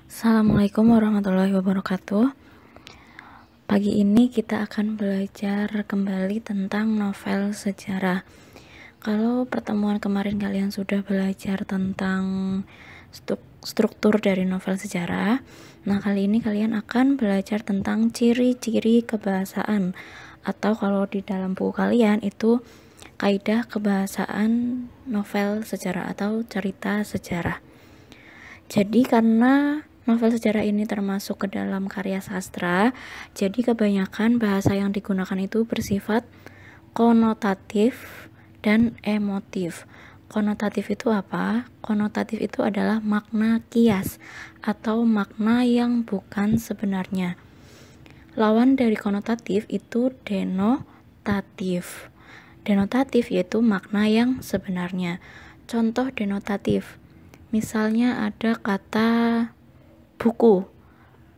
Assalamualaikum warahmatullahi wabarakatuh. Pagi ini kita akan belajar kembali tentang novel sejarah. Kalau pertemuan kemarin kalian sudah belajar tentang struktur dari novel sejarah, nah kali ini kalian akan belajar tentang ciri-ciri kebahasaan, atau kalau di dalam buku kalian itu kaidah kebahasaan novel sejarah atau cerita sejarah. Jadi karena novel sejarah ini termasuk ke dalam karya sastra, jadi kebanyakan bahasa yang digunakan itu bersifat konotatif dan emotif. Konotatif itu apa? Konotatif itu adalah makna kias atau makna yang bukan sebenarnya. Lawan dari konotatif itu denotatif. Denotatif yaitu makna yang sebenarnya. Contoh denotatif. Misalnya ada kata buku.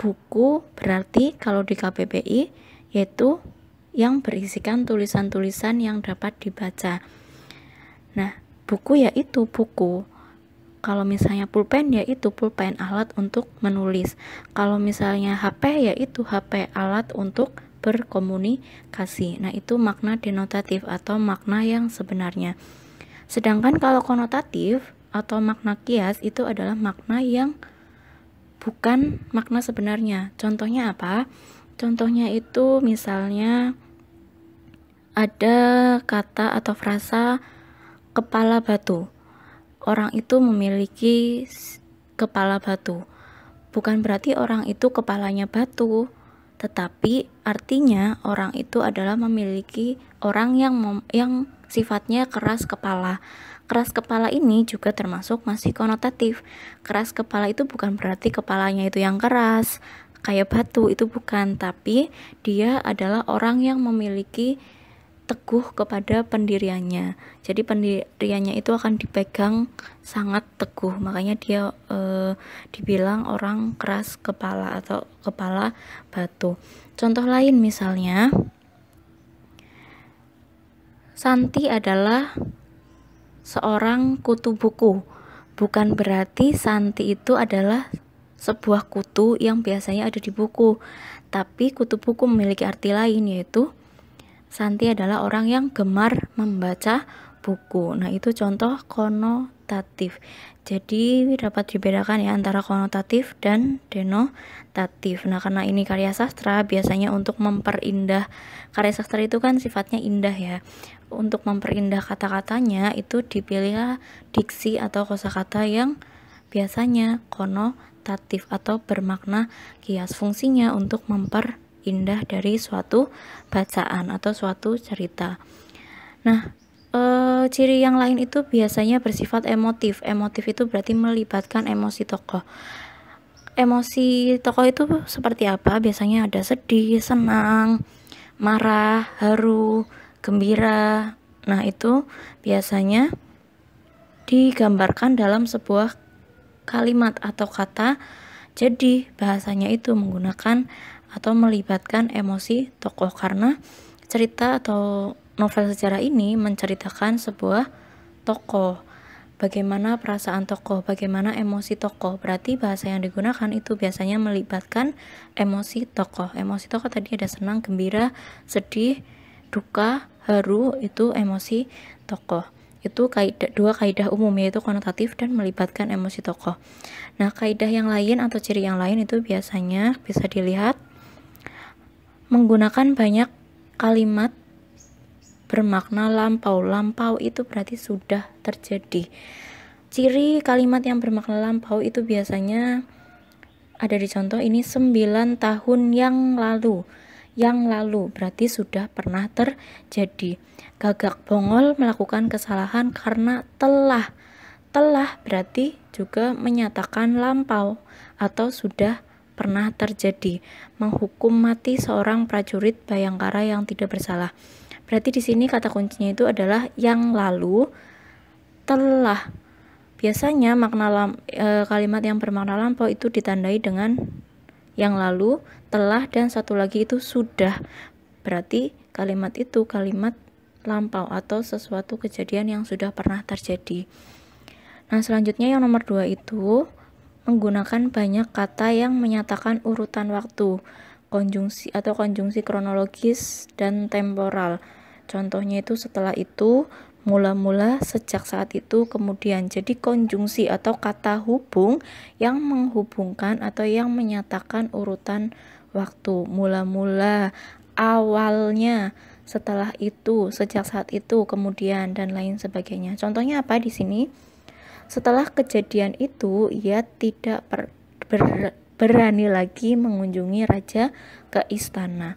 Buku berarti kalau di KBBI yaitu yang berisikan tulisan-tulisan yang dapat dibaca. Nah, buku yaitu buku. Kalau misalnya pulpen yaitu pulpen, alat untuk menulis. Kalau misalnya HP yaitu HP, alat untuk berkomunikasi. Nah, itu makna denotatif atau makna yang sebenarnya. Sedangkan kalau konotatif atau makna kias itu adalah makna yang bukan makna sebenarnya. Contohnya apa? Contohnya itu misalnya ada kata atau frasa kepala batu. Orang itu memiliki kepala batu. Bukan berarti orang itu kepalanya batu, tetapi artinya orang itu adalah memiliki orang yang sifatnya keras kepala. Keras kepala ini juga termasuk masih konotatif. Keras kepala itu bukan berarti kepalanya itu yang keras, kayak batu, itu bukan, tapi dia adalah orang yang memiliki teguh kepada pendiriannya. Jadi pendiriannya itu akan dipegang sangat teguh, makanya dia dibilang orang keras kepala atau kepala batu. Contoh lain misalnya, Santi adalah seorang kutu buku. Bukan berarti Santi itu adalah sebuah kutu yang biasanya ada di buku, tapi kutu buku memiliki arti lain, yaitu Santi adalah orang yang gemar membaca buku. Nah, itu contoh konotatif. Jadi dapat dibedakan ya antara konotatif dan denotatif. Nah, karena ini karya sastra, biasanya untuk memperindah, karya sastra itu kan sifatnya indah ya. Untuk memperindah kata-katanya itu dipilih diksi atau kosakata yang biasanya konotatif atau bermakna kias. Fungsinya untuk indah dari suatu bacaan atau suatu cerita. Nah, ciri yang lain itu biasanya bersifat emotif. Emotif itu berarti melibatkan emosi tokoh. Emosi tokoh itu seperti apa? Biasanya ada sedih, senang, marah, haru, gembira. Nah, itu biasanya digambarkan dalam sebuah kalimat atau kata. Jadi, bahasanya itu menggunakan atau melibatkan emosi tokoh, karena cerita atau novel sejarah ini menceritakan sebuah tokoh, bagaimana perasaan tokoh, bagaimana emosi tokoh. Berarti bahasa yang digunakan itu biasanya melibatkan emosi tokoh. Emosi tokoh tadi ada senang, gembira, sedih, duka, haru, itu emosi tokoh. Itu dua kaidah umum, yaitu konotatif dan melibatkan emosi tokoh. Nah, kaidah yang lain atau ciri yang lain itu biasanya bisa dilihat menggunakan banyak kalimat bermakna lampau. Lampau itu berarti sudah terjadi. Ciri kalimat yang bermakna lampau itu biasanya ada di contoh ini, 9 tahun yang lalu. Yang lalu berarti sudah pernah terjadi. Gagak Bongol melakukan kesalahan karena telah. Telah berarti juga menyatakan lampau atau sudah pernah terjadi. Menghukum mati seorang prajurit Bayangkara yang tidak bersalah. Berarti di sini kata kuncinya itu adalah yang lalu, telah. Biasanya kalimat yang bermakna lampau itu ditandai dengan yang lalu, telah, dan satu lagi itu sudah. Berarti kalimat itu kalimat lampau atau sesuatu kejadian yang sudah pernah terjadi. Nah, selanjutnya yang nomor 2 itu menggunakan banyak kata yang menyatakan urutan waktu, konjungsi atau konjungsi kronologis dan temporal. Contohnya itu setelah itu, mula-mula, sejak saat itu, kemudian. Jadi konjungsi atau kata hubung yang menghubungkan atau yang menyatakan urutan waktu, mula-mula, awalnya, setelah itu, sejak saat itu, kemudian, dan lain sebagainya. Contohnya apa di sini? Setelah kejadian itu, ia tidak berani lagi mengunjungi raja ke istana.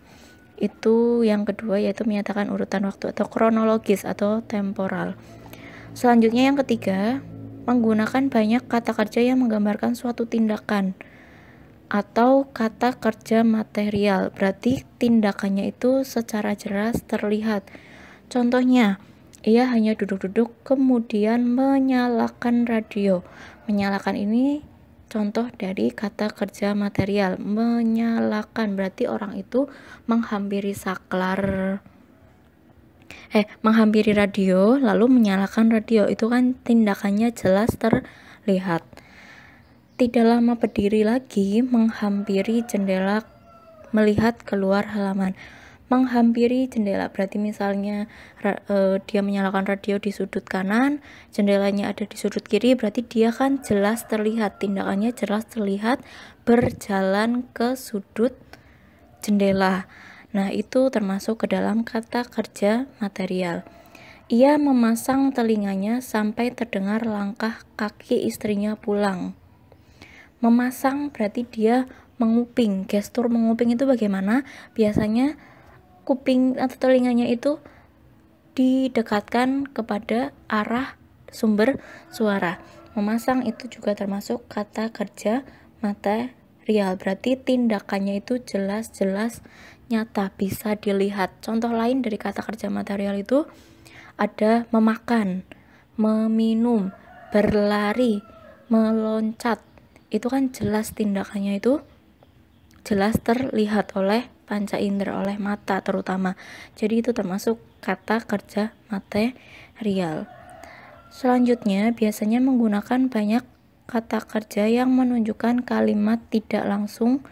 Itu yang kedua, yaitu menyatakan urutan waktu atau kronologis atau temporal. Selanjutnya yang ketiga, menggunakan banyak kata kerja yang menggambarkan suatu tindakan atau kata kerja material. Berarti tindakannya itu secara jelas terlihat. Contohnya, ia hanya duduk-duduk kemudian menyalakan radio. Menyalakan ini contoh dari kata kerja material. Menyalakan berarti orang itu menghampiri menghampiri radio lalu menyalakan radio. Itu kan tindakannya jelas terlihat. Tidak lama berdiri lagi menghampiri jendela melihat keluar halaman. Menghampiri jendela berarti misalnya dia menyalakan radio di sudut kanan, jendelanya ada di sudut kiri, berarti dia kan jelas terlihat, tindakannya jelas terlihat berjalan ke sudut jendela. Nah, itu termasuk ke dalam kata kerja material. Ia memasang telinganya sampai terdengar langkah kaki istrinya pulang. Memasang berarti dia menguping. Gestur menguping itu bagaimana? Biasanya kuping atau telinganya itu didekatkan kepada arah sumber suara. Memasang itu juga termasuk kata kerja material. Berarti tindakannya itu jelas-jelas nyata, bisa dilihat. Contoh lain dari kata kerja material itu ada memakan, meminum, berlari, meloncat. Itu kan jelas tindakannya itu jelas terlihat oleh panca indera, oleh mata terutama. Jadi itu termasuk kata kerja material. Selanjutnya biasanya menggunakan banyak kata kerja yang menunjukkan kalimat tidak langsung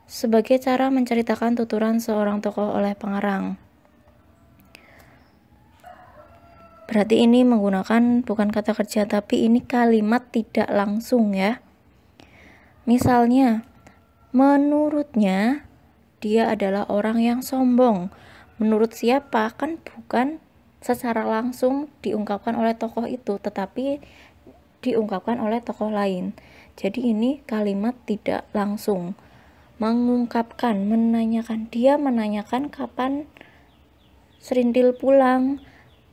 sebagai cara menceritakan tuturan seorang tokoh oleh pengarang. Berarti ini menggunakan bukan kata kerja, tapi ini kalimat tidak langsung ya. Misalnya, menurutnya dia adalah orang yang sombong. Menurut siapa? Kan bukan secara langsung diungkapkan oleh tokoh itu, tetapi diungkapkan oleh tokoh lain. Jadi ini kalimat tidak langsung. Mengungkapkan, menanyakan. Dia menanyakan kapan Serintil pulang.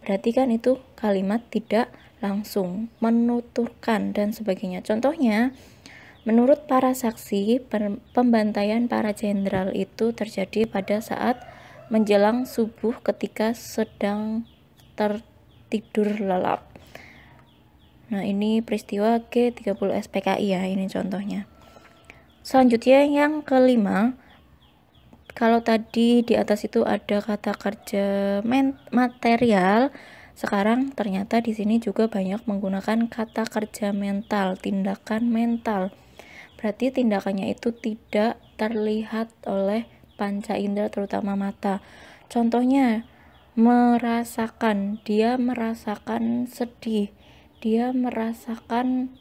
Berarti kan itu kalimat tidak langsung. Menuturkan dan sebagainya. Contohnya, menurut para saksi, pembantaian para jenderal itu terjadi pada saat menjelang subuh ketika sedang tertidur lelap. Nah, ini peristiwa G30 SPKI ya, ini contohnya. Selanjutnya yang kelima, kalau tadi di atas itu ada kata kerja material, sekarang ternyata di sini juga banyak menggunakan kata kerja mental, tindakan mental. Berarti tindakannya itu tidak terlihat oleh panca indera terutama mata. Contohnya, merasakan, dia merasakan sedih, dia merasakan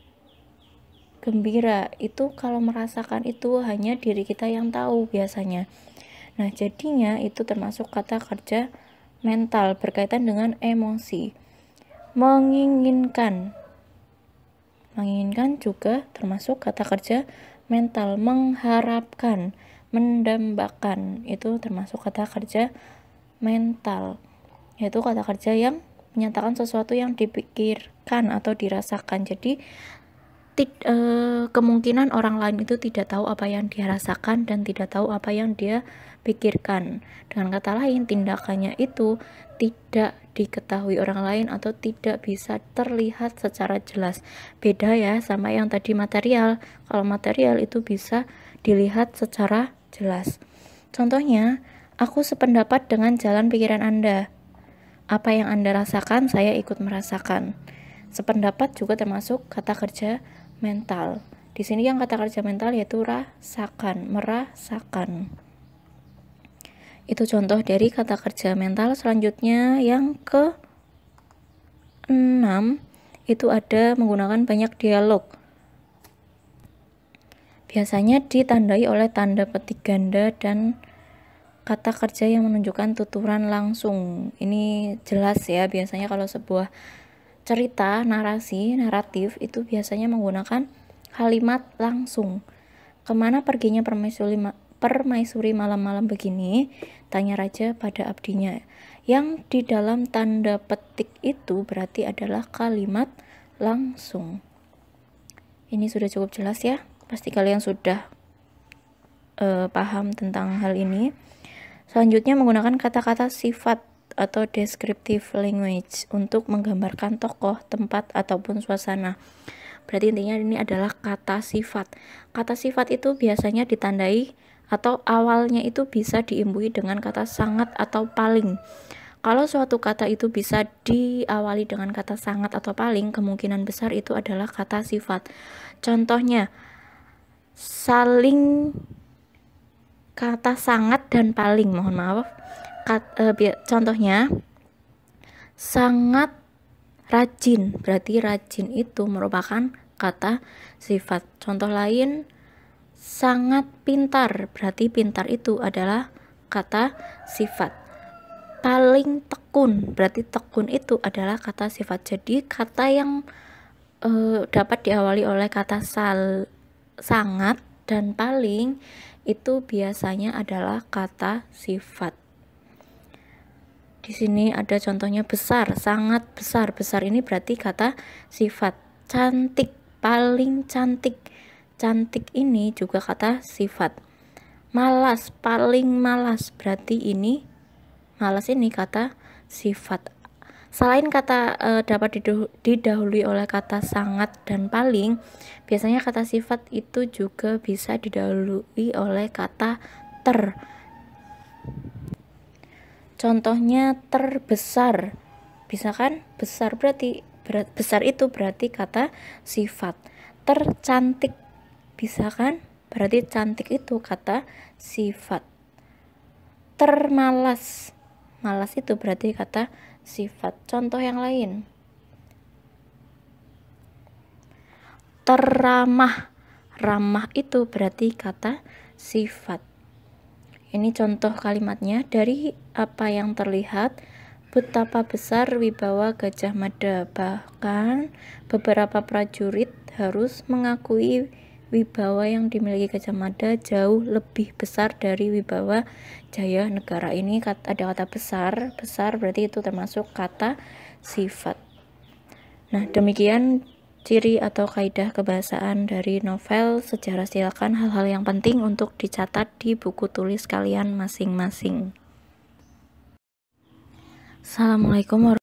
gembira. Itu kalau merasakan itu hanya diri kita yang tahu biasanya. Nah, jadinya itu termasuk kata kerja mental berkaitan dengan emosi. Menginginkan juga termasuk kata kerja mental. Mengharapkan, mendambakan, itu termasuk kata kerja mental, yaitu kata kerja yang menyatakan sesuatu yang dipikirkan atau dirasakan. Jadi kemungkinan orang lain itu tidak tahu apa yang dia rasakan dan tidak tahu apa yang dia pikirkan. Dengan kata lain, tindakannya itu tidak diketahui orang lain atau tidak bisa terlihat secara jelas. Beda ya sama yang tadi material. Kalau material itu bisa dilihat secara jelas. Contohnya, aku sependapat dengan jalan pikiran Anda. Apa yang Anda rasakan, saya ikut merasakan. Sependapat juga termasuk kata kerja mental. Di sini yang kata kerja mental yaitu rasakan, merasakan. Itu contoh dari kata kerja mental. Selanjutnya yang ke-6 itu ada menggunakan banyak dialog. Biasanya ditandai oleh tanda petik ganda dan kata kerja yang menunjukkan tuturan langsung. Ini jelas ya, biasanya kalau sebuah cerita, narasi, naratif itu biasanya menggunakan kalimat langsung. Kemana perginya permaisuri malam-malam begini? Tanya raja pada abdinya. Yang di dalam tanda petik itu berarti adalah kalimat langsung. Ini sudah cukup jelas ya. Pasti kalian sudah paham tentang hal ini. Selanjutnya menggunakan kata-kata sifat atau descriptive language untuk menggambarkan tokoh, tempat, ataupun suasana. Berarti intinya ini adalah kata sifat. Kata sifat itu biasanya ditandai atau awalnya itu bisa diimbui dengan kata sangat atau paling. Kalau suatu kata itu bisa diawali dengan kata sangat atau paling, kemungkinan besar itu adalah kata sifat. Contohnya, saling, kata sangat dan paling, mohon maaf. Contohnya, sangat rajin, berarti rajin itu merupakan kata sifat. Contoh lain, sangat pintar, berarti pintar itu adalah kata sifat. Paling tekun, berarti tekun itu adalah kata sifat. Jadi kata yang dapat diawali oleh kata sangat dan paling itu biasanya adalah kata sifat. Di sini ada contohnya besar, sangat besar. Besar ini berarti kata sifat. Cantik, paling cantik. Cantik ini juga kata sifat. Malas, paling malas. Berarti ini, malas ini kata sifat. Selain kata dapat didahului oleh kata sangat dan paling, biasanya kata sifat itu juga bisa didahului oleh kata ter. Contohnya terbesar, bisa kan? Besar berarti besar itu berarti kata sifat. Tercantik, bisa kan? Berarti cantik itu kata sifat. Termalas, malas itu berarti kata sifat. Contoh yang lain, teramah, ramah itu berarti kata sifat. Ini contoh kalimatnya. Dari apa yang terlihat, betapa besar wibawa Gajah Mada. Bahkan beberapa prajurit harus mengakui wibawa yang dimiliki Gajah Mada jauh lebih besar dari wibawa Jaya Negara. Ini ada kata besar, besar berarti itu termasuk kata sifat. Nah, demikian ciri atau kaidah kebahasaan dari novel sejarah. Silakan hal-hal yang penting untuk dicatat di buku tulis kalian masing-masing. Assalamualaikum warahmatullahi wabarakatuh.